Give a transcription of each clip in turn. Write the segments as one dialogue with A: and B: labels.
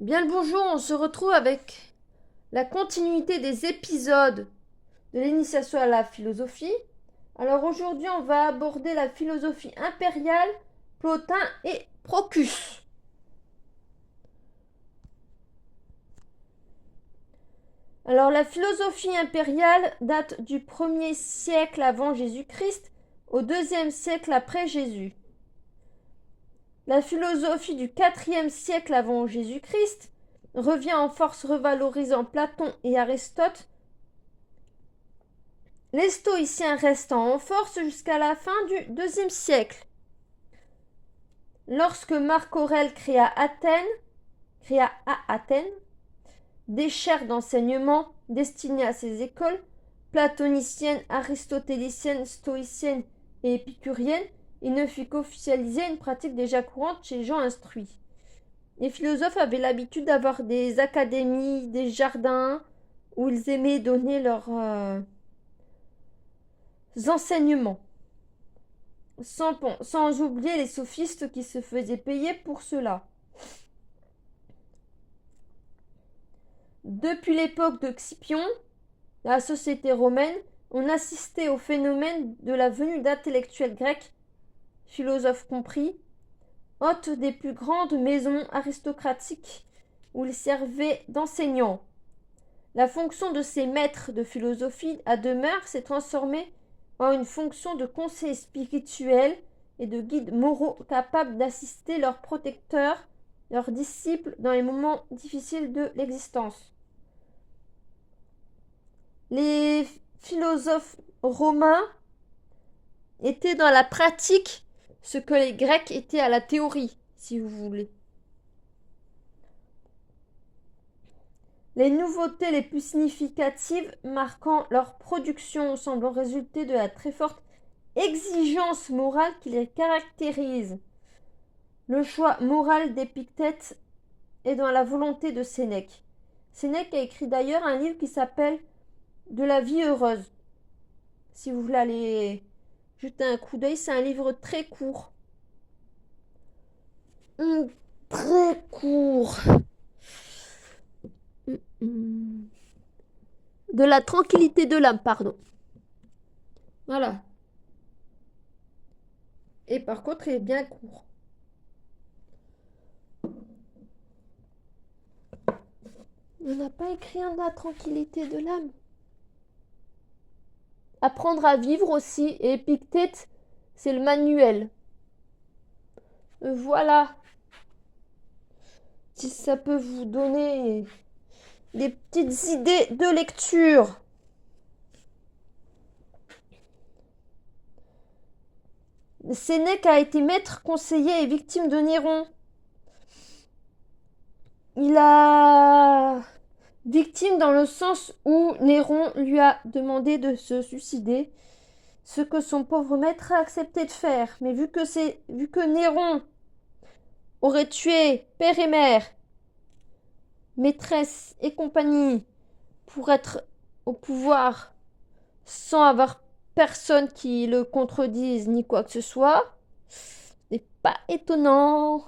A: Bien le bonjour, on se retrouve avec la continuité des épisodes de l'initiation à la philosophie. Alors aujourd'hui, on va aborder la philosophie impériale, Plotin et Procus. Alors la philosophie impériale date du 1er siècle avant Jésus-Christ au 2e siècle après Jésus. La philosophie du 4e siècle avant Jésus-Christ revient en force revalorisant Platon et Aristote. Les stoïciens restant en force jusqu'à la fin du IIe siècle. Lorsque Marc Aurèle créa à Athènes des chaires d'enseignement destinées à ces écoles platoniciennes, aristotéliciennes, stoïciennes et épicuriennes, il ne fit qu'officialiser une pratique déjà courante chez les gens instruits. Les philosophes avaient l'habitude d'avoir des académies, des jardins où ils aimaient donner leurs enseignements. Sans oublier les sophistes qui se faisaient payer pour cela. Depuis l'époque de Scipion, la société romaine, on assistait au phénomène de la venue d'intellectuels grecs, philosophes compris, hôtes des plus grandes maisons aristocratiques où ils servaient d'enseignants. La fonction de ces maîtres de philosophie à demeure s'est transformée en une fonction de conseil spirituel et de guides moraux capables d'assister leurs protecteurs, leurs disciples dans les moments difficiles de l'existence. Les philosophes romains étaient dans la pratique ce que les Grecs étaient à la théorie, si vous voulez. Les nouveautés les plus significatives marquant leur production semblent résulter de la très forte exigence morale qui les caractérise. Le choix moral d'Épictète est dans la volonté de Sénèque. Sénèque a écrit d'ailleurs un livre qui s'appelle De la vie heureuse. Si vous voulez aller jeter un coup d'œil, c'est un livre très court. Très court. De la tranquillité de l'âme, pardon. Voilà. Et par contre, il est bien court. On n'a pas écrit un de la tranquillité de l'âme. Apprendre à vivre aussi. Et Épictète, c'est le manuel. Voilà. Si ça peut vous donner des petites idées de lecture. Sénèque a été maître, conseiller et victime de Néron. Il a victime dans le sens où Néron lui a demandé de se suicider, ce que son pauvre maître a accepté de faire. Mais vu que Néron aurait tué père et mère, maîtresse et compagnie pour être au pouvoir sans avoir personne qui le contredise ni quoi que ce soit, c'est pas étonnant.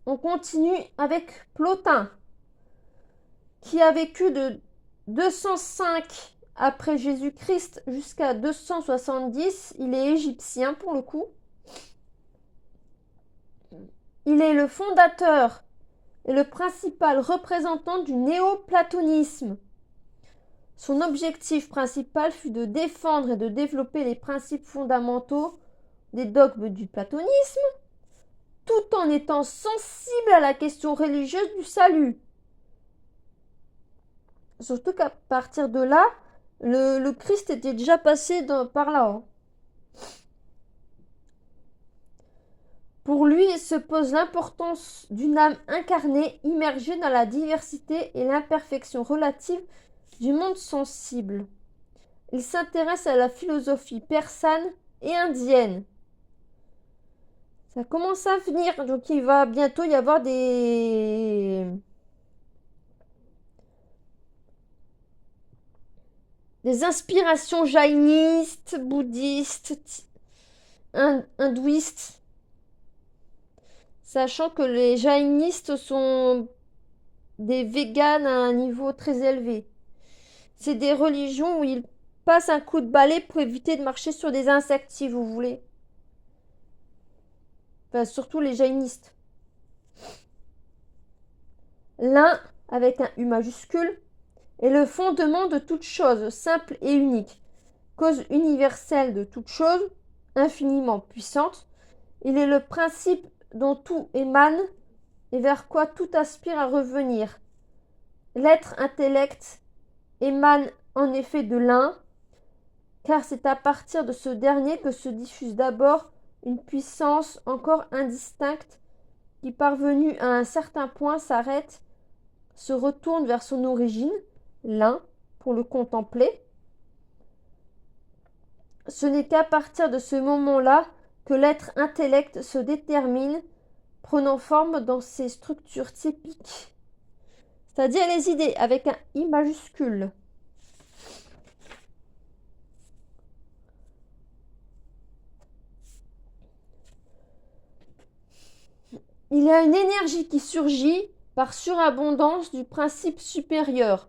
A: On continue avec Plotin, qui a vécu de 205 après Jésus-Christ jusqu'à 270. Il est égyptien pour le coup. Il est le fondateur et le principal représentant du néoplatonisme. Son objectif principal fut de défendre et de développer les principes fondamentaux des dogmes du platonisme, tout en étant sensible à la question religieuse du salut. Surtout qu'à partir de là, le Christ était déjà passé par là. Hein. Pour lui se pose l'importance d'une âme incarnée, immergée dans la diversité et l'imperfection relative du monde sensible. Il s'intéresse à la philosophie persane et indienne. Ça commence à venir, donc il va bientôt y avoir des inspirations jaïnistes, bouddhistes, hindouistes. sachant que les jaïnistes sont des véganes à un niveau très élevé. C'est des religions où ils passent un coup de balai pour éviter de marcher sur des insectes, si vous voulez. Enfin, surtout les jaïnistes. L'un, avec un U majuscule, est le fondement de toute chose, simple et unique, cause universelle de toute chose, infiniment puissante. Il est le principe dont tout émane et vers quoi tout aspire à revenir. L'être intellect émane en effet de l'un, car c'est à partir de ce dernier que se diffuse d'abord une puissance encore indistincte qui, parvenue à un certain point, s'arrête, se retourne vers son origine, l'un, pour le contempler. Ce n'est qu'à partir de ce moment-là que l'être intellect se détermine, prenant forme dans ses structures typiques, c'est-à-dire les idées avec un I majuscule. Il y a une énergie qui surgit par surabondance du principe supérieur,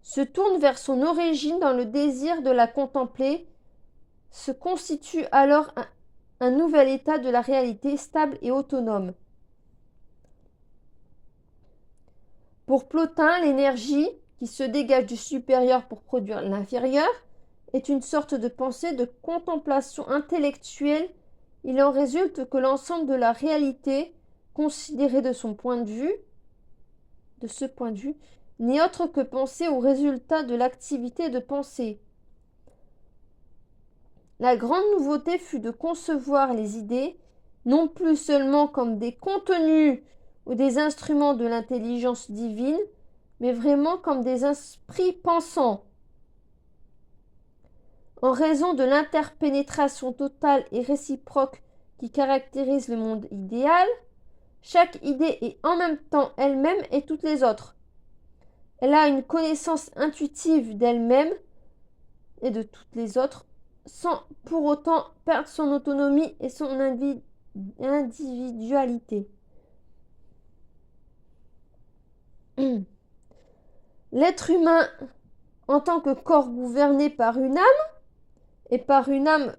A: se tourne vers son origine dans le désir de la contempler, se constitue alors un nouvel état de la réalité stable et autonome. Pour Plotin, l'énergie qui se dégage du supérieur pour produire l'inférieur est une sorte de pensée de contemplation intellectuelle. Il en résulte que l'ensemble de la réalité, considérée de ce point de vue, n'est autre que pensée au résultat de l'activité de pensée. La grande nouveauté fut de concevoir les idées, non plus seulement comme des contenus ou des instruments de l'intelligence divine, mais vraiment comme des esprits pensants. En raison de l'interpénétration totale et réciproque qui caractérise le monde idéal, chaque idée est en même temps elle-même et toutes les autres. Elle a une connaissance intuitive d'elle-même et de toutes les autres, sans pour autant perdre son autonomie et son individualité. L'être humain, en tant que corps gouverné par une âme, et par une âme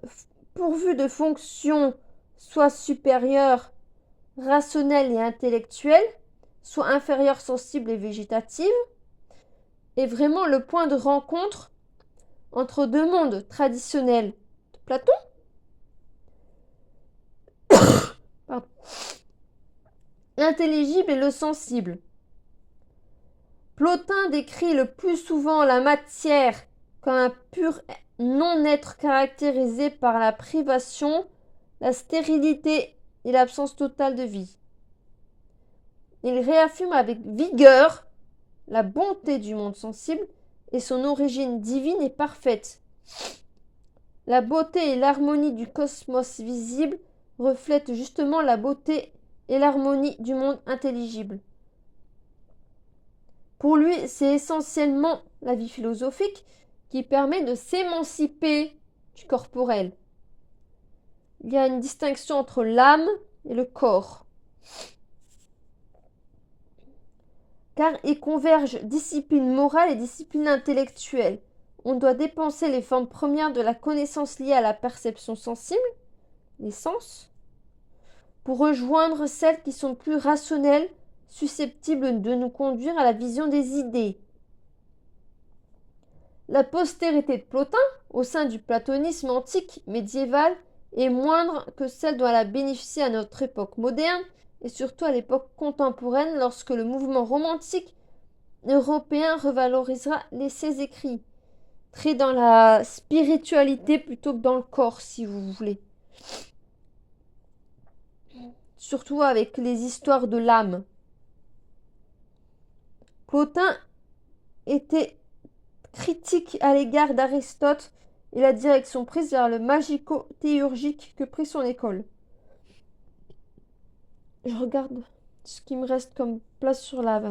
A: pourvue de fonctions soit supérieures, rationnelles et intellectuelles, soit inférieures, sensibles et végétatives, est vraiment le point de rencontre entre deux mondes traditionnels de Platon, l'intelligible et le sensible. Plotin décrit le plus souvent la matière comme un pur non-être caractérisé par la privation, la stérilité et l'absence totale de vie. Il réaffirme avec vigueur la bonté du monde sensible et son origine divine et parfaite. La beauté et l'harmonie du cosmos visible reflètent justement la beauté et l'harmonie du monde intelligible. Pour lui, c'est essentiellement la vie philosophique qui permet de s'émanciper du corporel. Il y a une distinction entre l'âme et le corps. Car ils convergent discipline morale et discipline intellectuelle. On doit dépenser les formes premières de la connaissance liée à la perception sensible, les sens, pour rejoindre celles qui sont plus rationnelles, susceptibles de nous conduire à la vision des idées. La postérité de Plotin, au sein du platonisme antique médiéval, est moindre que celle dont elle a bénéficié à notre époque moderne et surtout à l'époque contemporaine lorsque le mouvement romantique européen revalorisera ses écrits. Très dans la spiritualité plutôt que dans le corps, si vous voulez. Surtout avec les histoires de l'âme. Plotin était critique à l'égard d'Aristote et la direction prise vers le magico-théurgique que prit son école. Je regarde ce qui me reste comme place sur la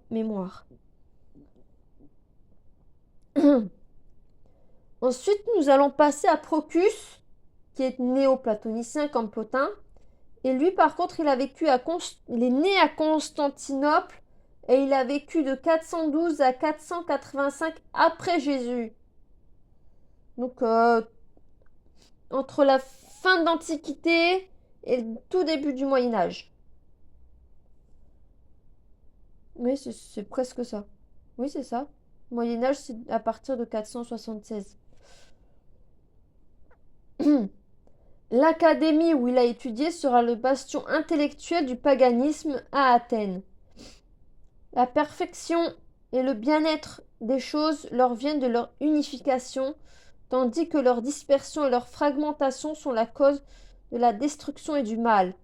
A: mémoire. Ensuite, nous allons passer à Procus, qui est néo-platonicien comme Plotin, Et lui, par contre, il est né à Constantinople et il a vécu de 412 à 485 après Jésus. Donc, entre la fin de l'Antiquité et le tout début du Moyen Âge. Oui, c'est presque ça. Oui, c'est ça. Moyen Âge, c'est à partir de 476. L'académie où il a étudié sera le bastion intellectuel du paganisme à Athènes. La perfection et le bien-être des choses leur viennent de leur unification, tandis que leur dispersion et leur fragmentation sont la cause de la destruction et du mal.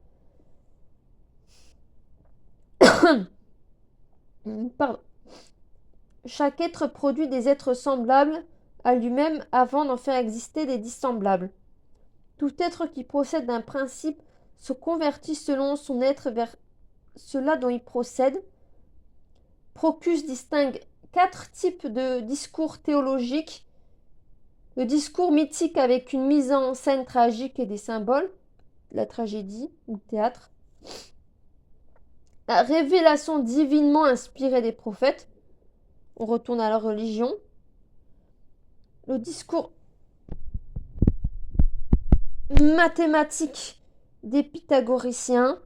A: Pardon. Chaque être produit des êtres semblables à lui-même avant d'en faire exister des dissemblables. Tout être qui possède un principe se convertit selon son être vers cela dont il procède. Proclus distingue 4 types de discours théologiques. Le discours mythique avec une mise en scène tragique et des symboles, la tragédie ou le théâtre. La révélation divinement inspirée des prophètes. On retourne à la religion. Le discours mathématique des pythagoriciens.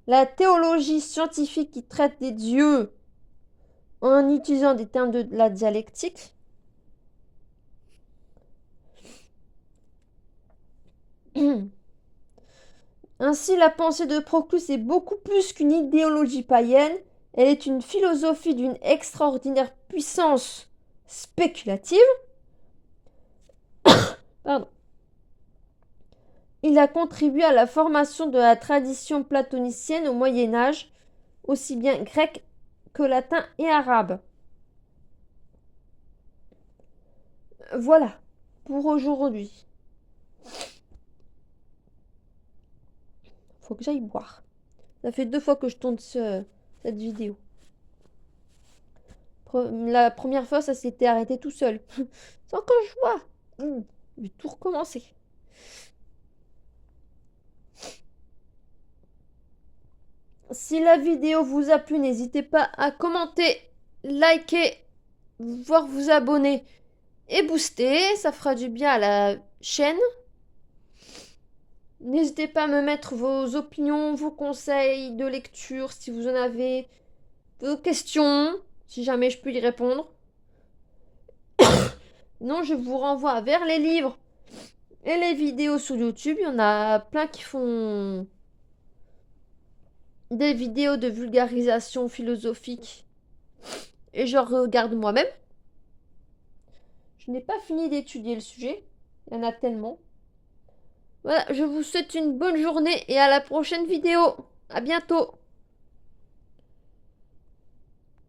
A: La théologie scientifique qui traite des dieux en utilisant des termes de la dialectique. Ainsi, la pensée de Proclus est beaucoup plus qu'une idéologie païenne, elle est une philosophie d'une extraordinaire puissance spéculative. Pardon. Il a contribué à la formation de la tradition platonicienne au Moyen Âge, aussi bien grec que latin et arabe. Voilà pour aujourd'hui. Faut que j'aille boire. Ça fait 2 fois que je tourne cette vidéo. La première fois, ça s'était arrêté tout seul. Sans que je vois. Je vais tout recommencer. Si la vidéo vous a plu, n'hésitez pas à commenter, liker, voire vous abonner et booster. Ça fera du bien à la chaîne. N'hésitez pas à me mettre vos opinions, vos conseils de lecture si vous en avez, vos questions, si jamais je peux y répondre. Non, je vous renvoie vers les livres et les vidéos sur YouTube. Il y en a plein qui font des vidéos de vulgarisation philosophique et je regarde moi-même. Je n'ai pas fini d'étudier le sujet. Il y en a tellement. Voilà, je vous souhaite une bonne journée et à la prochaine vidéo. À bientôt.